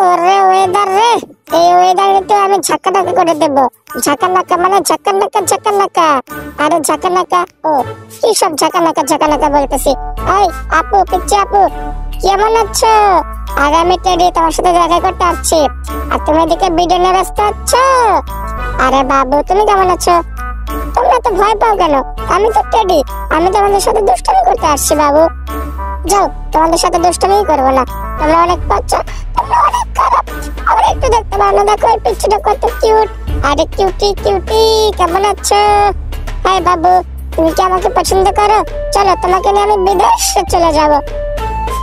ওরে ওয়েদার রে, এই ওয়েদারে তো আমি ঝাঁকানাকা করে দেব। ঝাঁকানাকা মানে ঝাঁকানাকা। আরে ঝাঁকানাকা, ও কি সব ঝাঁকানাকা বলতেছি। এই আপু, পিচ্চি আপু, কেমন আছো? আগামী টেডি তোমার সাথে দেখা করতে আসছি, আর তুমি এদিকে ভিডিও নিয়ে ব্যস্ত আছো। আরে বাবু, তুমি কেমন আছো? তোমরা তো ভয় পাও কেন? আমি তো টেডি, আমি তোমাদের সাথে দুষ্টামি করতে আসছি বাবু। যাও, তোমাদের সাথে দুষ্টামি করবো না। তোমরা অনেক বাচ্চা, তোমরা অনেক খারাপ। আমরা একটু দেখতে পারো না? দেখো এই পিচ্চিটা কত কিউট। আরে কিউটি কেমন আছো? হাই বাবু, তুমি কি আমাকে পছন্দ করো? চলো, তোমাকে নিয়ে আমি বিদেশে চলে যাব।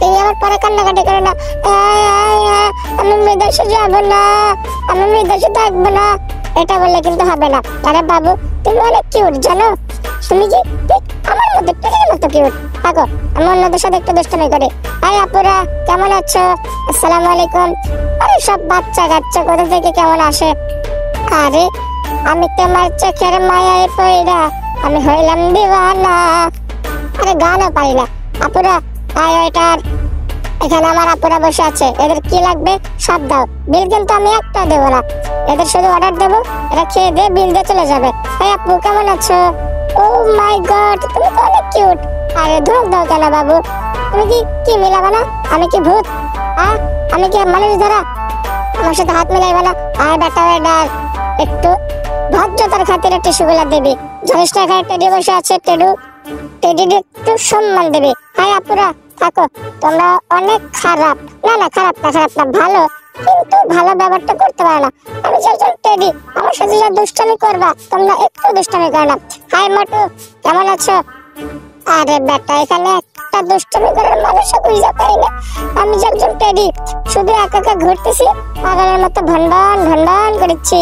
তুমি আমার পরে কান্নাকাটি করো না। আমি বিদেশে যাব না, আমি বিদেশে থাকবো না, এটা বললে কিন্তু হবে না। আরে বাবু, তুমি অনেক কিউট জানো? তুমি কি ঠিক আমার মতো, টেডির মতো কিউট। থাকো, আমি অন্যদের সাথে একটু দুষ্টামি করি। হাই আপুরা, কেমন আছো? আসসালামু আলাইকুম। আরে সব বাচ্চা কাচ্চা কোথা থেকে কেমন আসে? আরে আমি তোমার চোখের মায়ায় পড়া, আমি হইলাম দিওয়ানা। আরে গানও পারি না। আপুরা, হাই ওয়েটার, এখানে আমার আপুরা বসে আছে, এদের কি লাগবে সব দাও। বিল কিন্তু আমি একটা দেবো না, এদের শুধু অর্ডার দেবো, এরা খেয়ে দিয়ে বিল দিয়ে চলে যাবে। হাই আপু, কেমন আছো? ও মাই গড, তুমি তো অনেক কিউট। আরে ধোক দাও কেন বাবু? তুমি কি মিলাবে না? আমি কি ভূত? আমি কি মানুষ ধরা? আমার সাথে হাত মিলাইবে না। আর বেটা ওয়েটার, একটু ভদ্রতার খাতিরে টিস্যুগুলা দিবি। জানিস না এখানে টেডি বসে আছে, টেডি একটু সম্মান দেবে। হাই আপুরা, থাকো, তোমরা অনেক খারাপ। না খারাপ না, ভালো, কিন্তু ভালো ব্যবহারটা করতে পারো না। আমি যে একজন টেডি, আমার সাথে যা দুষ্টামি করবা, তোমরা একটু দুষ্টামি করো না। হাই মোটু, কেমন আছো? আরে বেটা, এখানে একটা দুষ্টামি করার মানুষও খুঁজে পাই না। আমি যে একজন টেডি, শুধু একা ঘুরতেছি, পাগলের মতো ভন্ডন করেছি।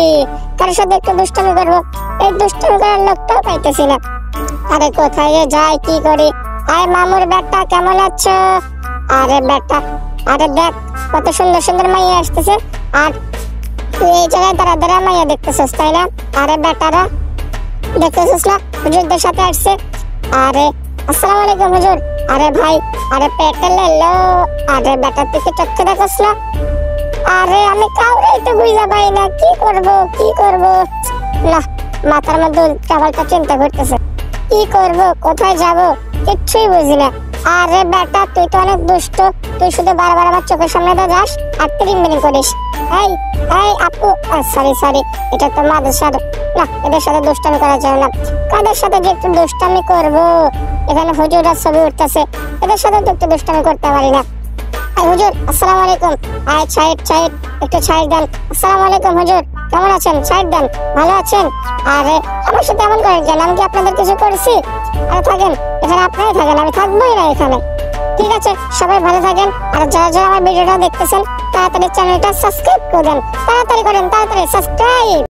কারোর সাথে একটু দুষ্টামি করবো, এই দুষ্টামি করার লোকটাও পাইতেছি না। আরে কোথায় যে যাই, কি করি? আরে মামুর বেটা, কেমন আছো? আরে বেটা, আরে দেখ কত সুন্দর মাইয়া আসতেছে, আর তুই এই জায়গায় দাঁড়া মাইয়া দেখতেছিস, তাই না? আরে বেটারা, দেখতেছিস না হুজুরদের সাথে আসছে? আরে আসসালামু আলাইকুম হুজুর। আরে ভাই, আরে পেটে লেলো। আরে বেটা, তুই কি চোখে দেখছ না? আরে আমি কাউরে তো বুঝা পাই না, কি করব না, মাথার মধ্যে কেবলটা চিন্তা করতেছে, কি করব, কোথায় যাব, কিচ্ছুই বুঝি না। আরে বেটা, তুই তো অনেক দুষ্ট, তুই শুধু বারবার আমার চোখের সামনে তো যাস আর ট্রিমিং করিস। এই আপু, সরি, এটা তো মাদ্রাসার না, এদের সাথে দুষ্টামি করা যায় না। কাদের সাথে যে একটু দুষ্টামি করব? এখানে হুজুরা ছবি উঠতেছে, এদের সাথে তো একটু দুষ্টামি করতে পারি না। হুজুর আসসালামু আলাইকুম। সাইড একটু সাইড দেন। আসসালামু আলাইকুম হুজুর, কেমন আছেন? সাইড দেন, ভালো আছেন? আরে আমার সাথে এমন করেন কেন? আমি কি আপনাদের কিছু করেছি? আরে থাকেন এখানে, আপনারাই থাকেন, আমি থাকবোই না এখানে। ঠিক আছে, সবাই ভালো থাকেন। আর যারা আমার ভিডিওটা দেখতেছেন, তাড়াতাড়ি চ্যানেলটা সাবস্ক্রাইব করে দেন, তাড়াতাড়ি করেন, সাবস্ক্রাইব।